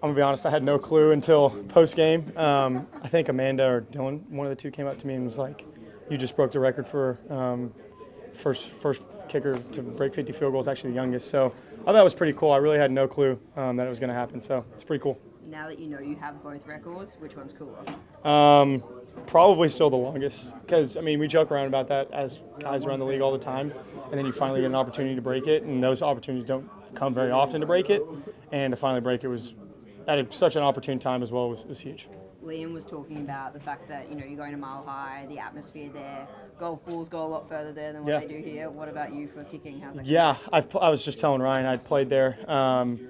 going to be honest, I had no clue until post-game. I think Amanda or Dylan, one of the two, came up to me and was like, you just broke the record for first kicker to break 50 field goals, actually the youngest. So I thought that was pretty cool. I really had no clue that it was going to happen, so it's pretty cool. Now that you know you have both records, which one's cooler? Probably still the longest because, I mean, we joke around about that as guys around the league all the time, and then you finally get an opportunity to break it, and those opportunities don't come very often to break it, and to finally break it was at such an opportune time as well was huge. Liam was talking about the fact that, you're going to Mile High, the atmosphere there. Golf balls go a lot further there than what they do here. What about you for kicking? How's that? Yeah, I was just telling Ryan I'd played there.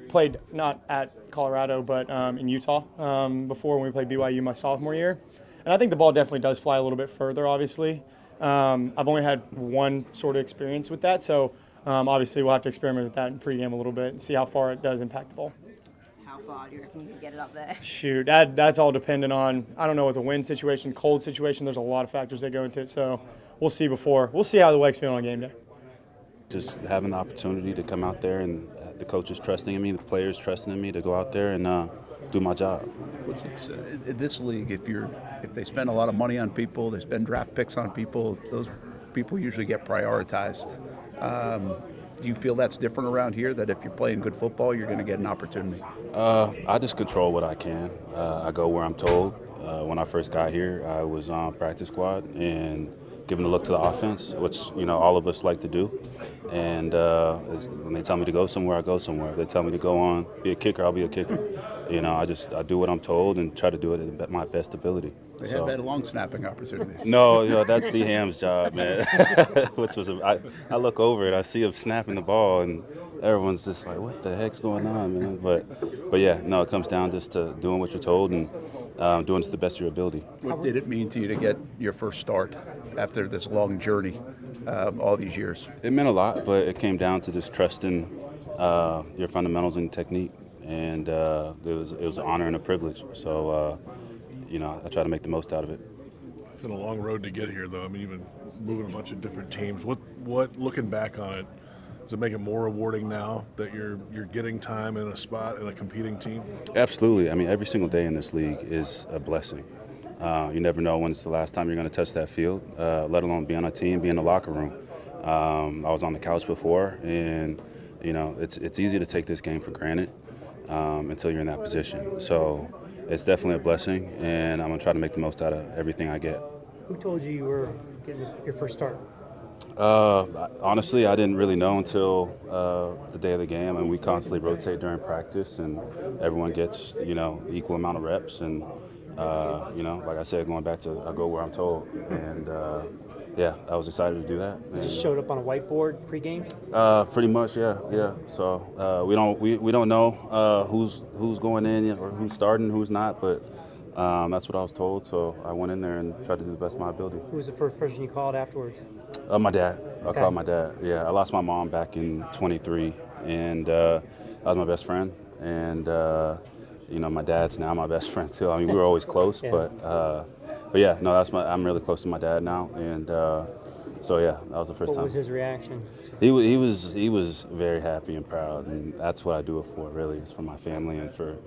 Played not at Colorado, but in Utah before when we played BYU my sophomore year. And I think the ball definitely does fly a little bit further, obviously. I've only had one sort of experience with that, so obviously we'll have to experiment with that in pregame a little bit and see how far it does impact the ball. How far do you reckon you can get it up there? Shoot, that's all dependent on, I don't know, what the wind situation, cold situation, there's a lot of factors that go into it, so we'll see how the legs feel on game day. Just having the opportunity to come out there and the coaches trusting in me, the players trusting in me to go out there and do my job. In this league, if they spend a lot of money on people, they spend draft picks on people, those people usually get prioritized. Do you feel that's different around here, that if you're playing good football, you're going to get an opportunity? I just control what I can. I go where I'm told. When I first got here, I was on practice squad and giving a look to the offense, which all of us like to do. And when they tell me to go somewhere, I go somewhere. If they tell me to go on, be a kicker, I'll be a kicker. I do what I'm told and try to do it at my best ability. They have had long snapping opportunities. No, that's D. Ham's job, man. Which was I look over it, I see him snapping the ball, and everyone's just like, "What the heck's going on, man?" But yeah, no, it comes down just to doing what you're told and doing it to the best of your ability. What did it mean to you to get your first start after this long journey, all these years? It meant a lot, but it came down to just trusting your fundamentals and technique, and it was an honor and a privilege. So. I try to make the most out of it. It's been a long road to get here, though. I mean, you've been moving a bunch of different teams. What looking back on it, does it make it more rewarding now that you're getting time in a spot in a competing team? Absolutely. I mean, every single day in this league is a blessing. You never know when it's the last time you're going to touch that field, let alone be on a team, be in the locker room. I was on the couch before, and it's easy to take this game for granted until you're in that position. So. It's definitely a blessing, and I'm going to try to make the most out of everything I get. Who told you were getting your first start? Honestly, I didn't really know until the day of the game, and we constantly rotate during practice, and everyone gets, equal amount of reps. And, like I said, going back to I go where I'm told. And, yeah, I was excited to do that. You just showed up on a whiteboard pregame? Pretty much, yeah. So we don't know who's going in or who's starting, who's not, but that's what I was told. So I went in there and tried to do the best of my ability. Who was the first person you called afterwards? My dad. I called my dad. Yeah, I lost my mom back in 23, and that was my best friend. And my dad's now my best friend too. I mean, we were always close, yeah. But yeah, no, I'm really close to my dad now, and so yeah, that was the first time. What was his reaction? He was very happy and proud, and that's what I do it for. Really, it's for my family and for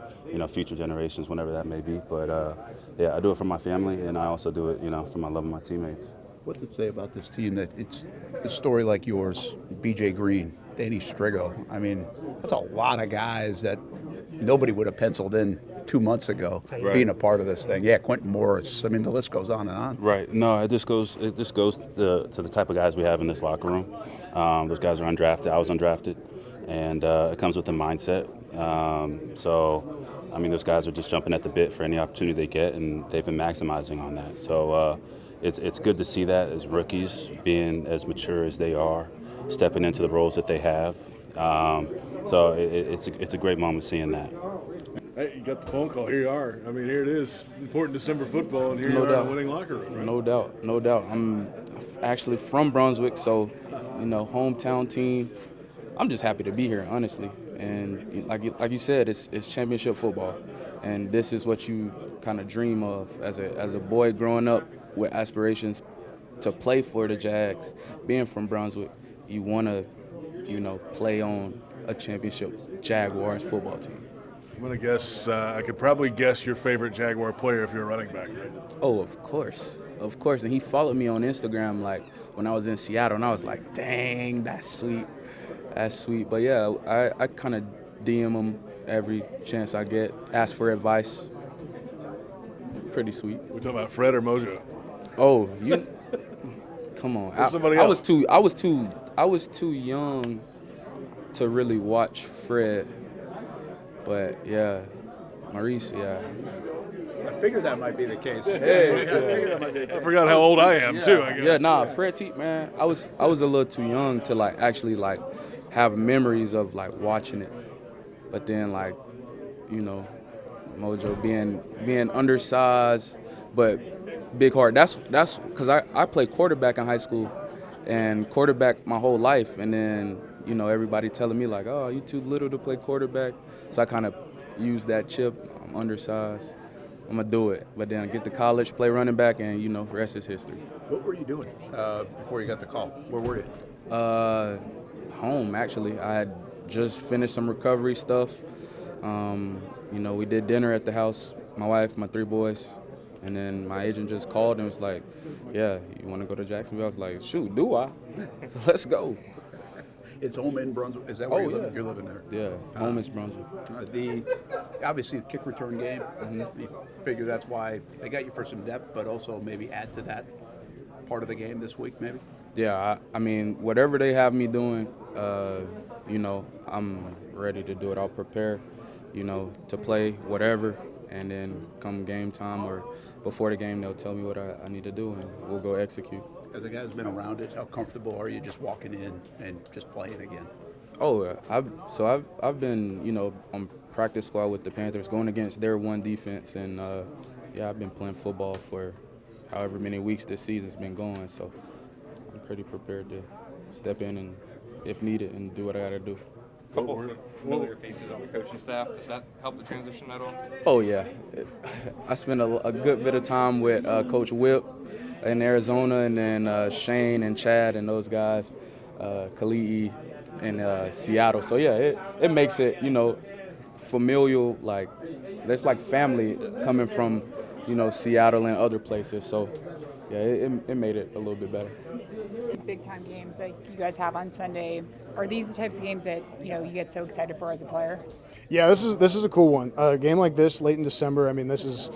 future generations, whenever that may be. But yeah, I do it for my family, and I also do it for my love of my teammates. What does it say about this team that it's a story like yours, B.J. Green, Danny Strigo? I mean, that's a lot of guys that nobody would have penciled in 2 months ago, right, being a part of this thing. Yeah, Quentin Morris. I mean, the list goes on and on. Right. No, it just goes to the type of guys we have in this locker room. Those guys are undrafted. I was undrafted, and it comes with the mindset. So, I mean, those guys are just jumping at the bit for any opportunity they get, and they've been maximizing on that. So it's good to see that as rookies, being as mature as they are, stepping into the roles that they have. So it's a great moment seeing that. Hey, you got the phone call. Here you are. I mean, here it is. Important December football, and here you are in a winning locker room. Right? No doubt. I'm actually from Brunswick, so hometown team. I'm just happy to be here, honestly. And like you said, it's championship football, and this is what you kind of dream of as a boy growing up with aspirations to play for the Jags. Being from Brunswick, you want to play on a championship Jaguars football team. I'm going to guess, I could probably guess your favorite Jaguar player if you're a running back, right? Oh, of course. Of course. And he followed me on Instagram like when I was in Seattle, and I was like, dang, that's sweet. That's sweet. But yeah, I kind of DM him every chance I get, ask for advice. Pretty sweet. We're talking about Fred or Mojo? Oh, you come on. I was too young to really watch Fred. But yeah, Maurice, yeah. I figured that might be the case. I forgot how old I am too, I guess. Yeah, nah, Fred T, man, I was a little too young to like actually like have memories of like watching it. But then like, you know, Mojo being undersized but big heart. That's because I played quarterback in high school and quarterback my whole life, and then, you know, everybody telling me like, oh, you too little to play quarterback. So I kind of used that chip. I'm undersized. I'm going to do it. But then get to college, play running back, and, you know, rest is history. What were you doing before you got the call? Where were you? Home, actually. I had just finished some recovery stuff. You know, we did dinner at the house, my wife, my 3 boys. And then my agent just called and was like, yeah, you want to go to Jacksonville? I was like, shoot, do I? Let's go. It's home in Brunswick. Is that where you're living there? Yeah, home is Brunswick. Obviously the kick return game. You figure that's why they got you for some depth, but also maybe add to that part of the game this week, maybe. Yeah, I mean, whatever they have me doing, you know, I'm ready to do it. I'll prepare, you know, to play whatever, and then come game time or before the game, they'll tell me what I need to do, and we'll go execute. As a guy who's been around it, how comfortable are you just walking in and just playing again? Oh, I've been, you know, on practice squad with the Panthers, going against their one defense, and yeah, I've been playing football for however many weeks this season's been going, so I'm pretty prepared to step in and, if needed, and do what I got to do. A couple of familiar faces on the coaching staff. Does that help the transition at all? Oh, yeah. I spent a good bit of time with Coach Whip in Arizona, and then Shane and Chad and those guys, Kali'i in Seattle. So, yeah, it makes it, you know, familial. Like, there's like family coming from, you know, Seattle and other places. So, yeah, it made it a little bit better. These big-time games that you guys have on Sunday, are these the types of games that, you know, you get so excited for as a player? Yeah, this is a cool one. A game like this late in December, I mean, this is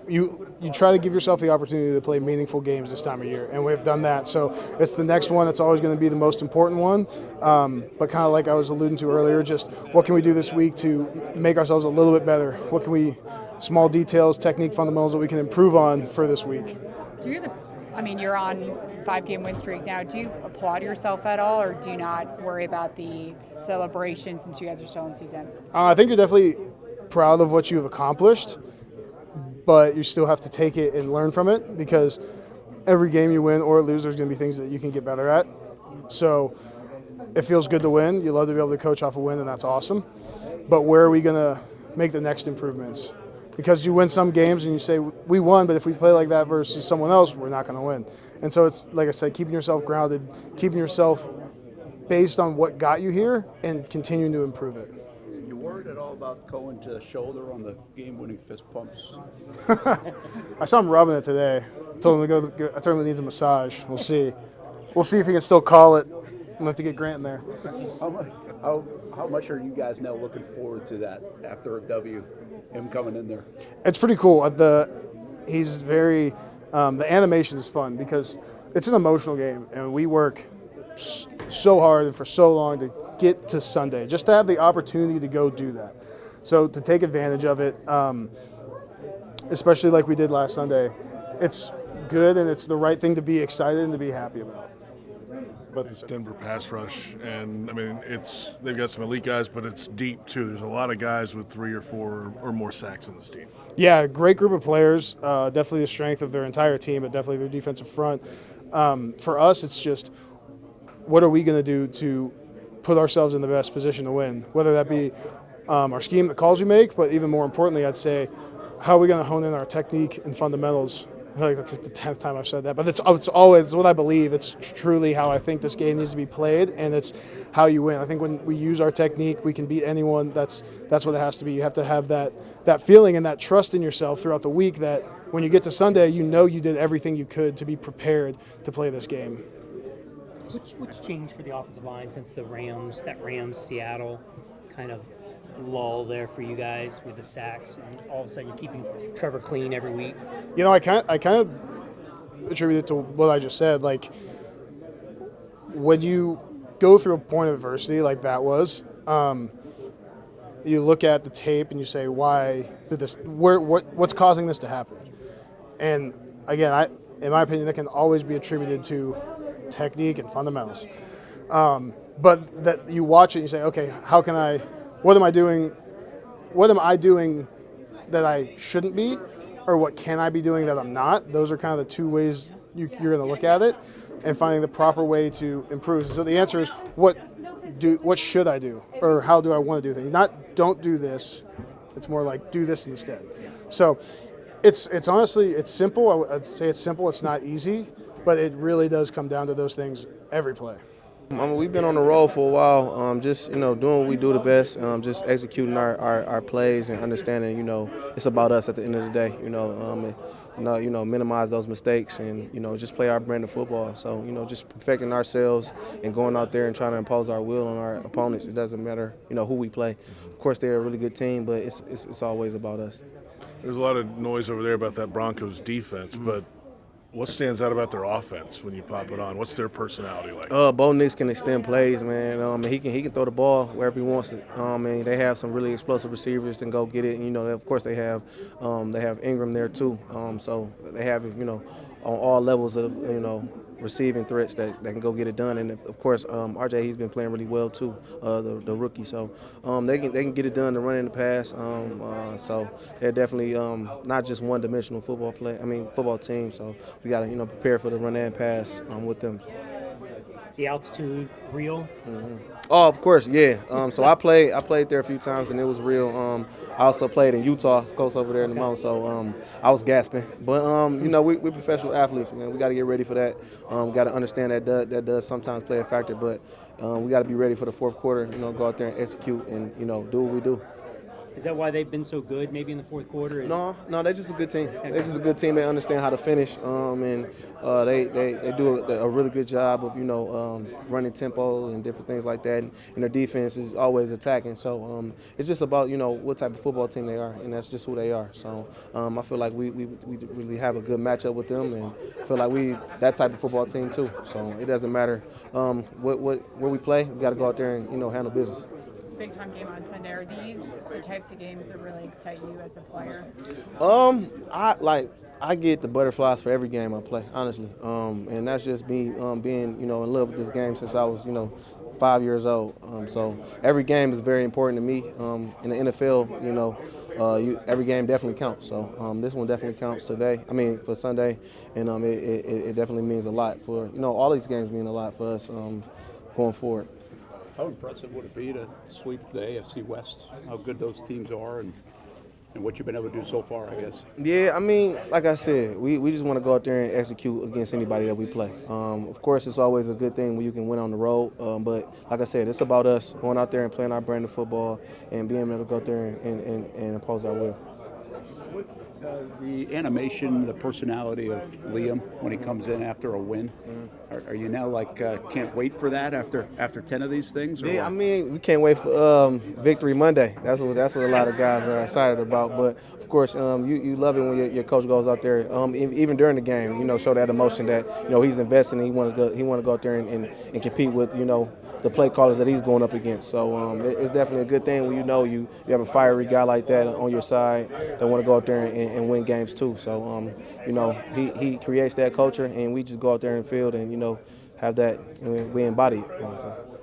you try to give yourself the opportunity to play meaningful games this time of year, and we've done that. So it's the next one that's always going to be the most important one. But kind of like I was alluding to earlier, just what can we do this week to make ourselves a little bit better? What can we, small details, technique fundamentals that we can improve on for this week? Do you I mean, you're on 5-game win streak now. Do you applaud yourself at all, or do you not worry about the celebration since you guys are still in season? I think you're definitely proud of what you've accomplished, but you still have to take it and learn from it, because every game you win or lose, there's going to be things that you can get better at. So it feels good to win. You love to be able to coach off a win, and that's awesome. But where are we going to make the next improvements? Because you win some games and you say, we won, but if we play like that versus someone else, we're not going to win. And so it's, like I said, keeping yourself grounded, keeping yourself based on what got you here, and continuing to improve it. You worried at all about going to the shoulder on the game-winning fist pumps? I saw him rubbing it today. I told him I told him he needs a massage. We'll see. We'll see if he can still call it. I'm going to have to get Grant in there. How much are you guys now looking forward to that after a W, him coming in there? It's pretty cool. He's very the animation is fun because it's an emotional game, and we work so hard and for so long to get to Sunday, just to have the opportunity to go do that. So to take advantage of it, especially like we did last Sunday, it's good, and it's the right thing to be excited and to be happy about. But this Denver pass rush, and I mean, they've got some elite guys, but it's deep too. There's a lot of guys with 3 or 4 or more sacks on this team. Yeah, great group of players. Definitely the strength of their entire team, but definitely their defensive front. For us, it's just what are we going to do to put ourselves in the best position to win, whether that be our scheme, the calls we make, but even more importantly, I'd say how are we going to hone in our technique and fundamentals I feel like that's the 10th time I've said that, but it's always what I believe. It's truly how I think this game needs to be played, and it's how you win. I think when we use our technique, we can beat anyone. That's what it has to be. You have to have that feeling and that trust in yourself throughout the week that when you get to Sunday, you know you did everything you could to be prepared to play this game. What's changed for the offensive line since that Rams-Seattle kind of lull there for you guys with the sacks, and all of a sudden you're keeping Trevor clean every week? You know, I kind of attribute it to what I just said. Like, when you go through a point of adversity like that was, you look at the tape and you say, why did this? What's causing this to happen? And again, in my opinion, that can always be attributed to technique and fundamentals. But that you watch it and you say, okay, what am I doing that I shouldn't be, or what can I be doing that I'm not? Those are kind of the two ways you're going to look at it, and finding the proper way to improve. So the answer is, what should I do, or how do I want to do things? Not don't do this. It's more like do this instead. So it's honestly, it's simple. I'd say it's simple. It's not easy, but it really does come down to those things every play. We've been on the road for a while, just doing what we do the best, just executing our plays and understanding, it's about us at the end of the day, minimize those mistakes and just play our brand of football. So just perfecting ourselves and going out there and trying to impose our will on our opponents. It doesn't matter who we play. Of course, they're a really good team, but it's always about us. There's a lot of noise over there about that Broncos defense, but what stands out about their offense when you pop it on? What's their personality like? Bo Nix can extend plays, man. He can throw the ball wherever he wants it. And they have some really explosive receivers that go get it. And, of course they have Ingram there too. So they have on all levels of receiving threats that can go get it done. And of course RJ, he's been playing really well too, the rookie. So they can get it done to run in the pass. So they're definitely not just one-dimensional football team. So we got to prepare for the run and pass with them. Is the altitude real? Mm-hmm. Oh, of course, yeah. So I played there a few times and it was real. I also played in Utah, it's close over there in the mountains. So I was gasping. But we're professional athletes, man. We got to get ready for that. We got to understand that does sometimes play a factor. But we got to be ready for the fourth quarter. Go out there and execute and do what we do. Is that why they've been so good maybe in the fourth quarter? No, they're just a good team. They're just a good team. They understand how to finish, and they do a really good job of, running tempo and different things like that. And their defense is always attacking. So it's just about, what type of football team they are, and that's just who they are. So I feel like we really have a good matchup with them, and I feel like we that type of football team too. So it doesn't matter where we play. We got to go out there and, handle business. Big-time game on Sunday. Are these the types of games that really excite you as a player? I get the butterflies for every game I play, honestly, and that's just me being in love with this game since I was 5 years old. So every game is very important to me. In the NFL, every game definitely counts. So this one definitely counts for Sunday, and it definitely means a lot for all these games mean a lot for us going forward. How impressive would it be to sweep the AFC West? How good those teams are and what you've been able to do so far, I guess. Yeah, like I said, we just want to go out there and execute against anybody that we play. Of course, it's always a good thing when you can win on the road, but like I said, it's about us going out there and playing our brand of football and being able to go out there and impose our will. The animation, the personality of Liam when he comes in after a win, are you now can't wait for that after 10 of these things? Or yeah, we can't wait for Victory Monday. That's what a lot of guys are excited about. But of course, you love it when your coach goes out there, even during the game, show that emotion that he's investing and he want to go out there and compete with the play callers that he's going up against. So it's definitely a good thing when you have a fiery guy like that on your side that want to go out there and win games too. So he creates that culture, and we just go out there and field and have that, we embody it.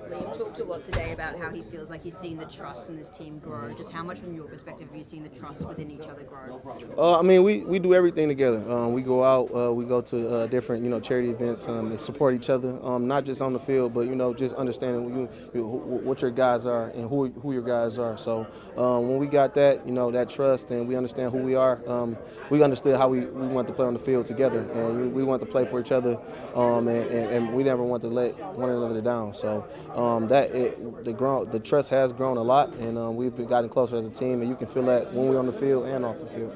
Liam talked a lot today about how he feels like he's seen the trust in this team grow. Just how much, from your perspective, have you seen the trust within each other grow? I mean, we do everything together. We go out, we go to different, charity events, and support each other. Not just on the field, but just understanding what your guys are and who your guys are. So when we got that, that trust, and we understand who we are, we understood how we want to play on the field together, and we want to play for each other, and we never want to let one another down. So the trust has grown a lot, and we've gotten closer as a team, and you can feel that when we're on the field and off the field.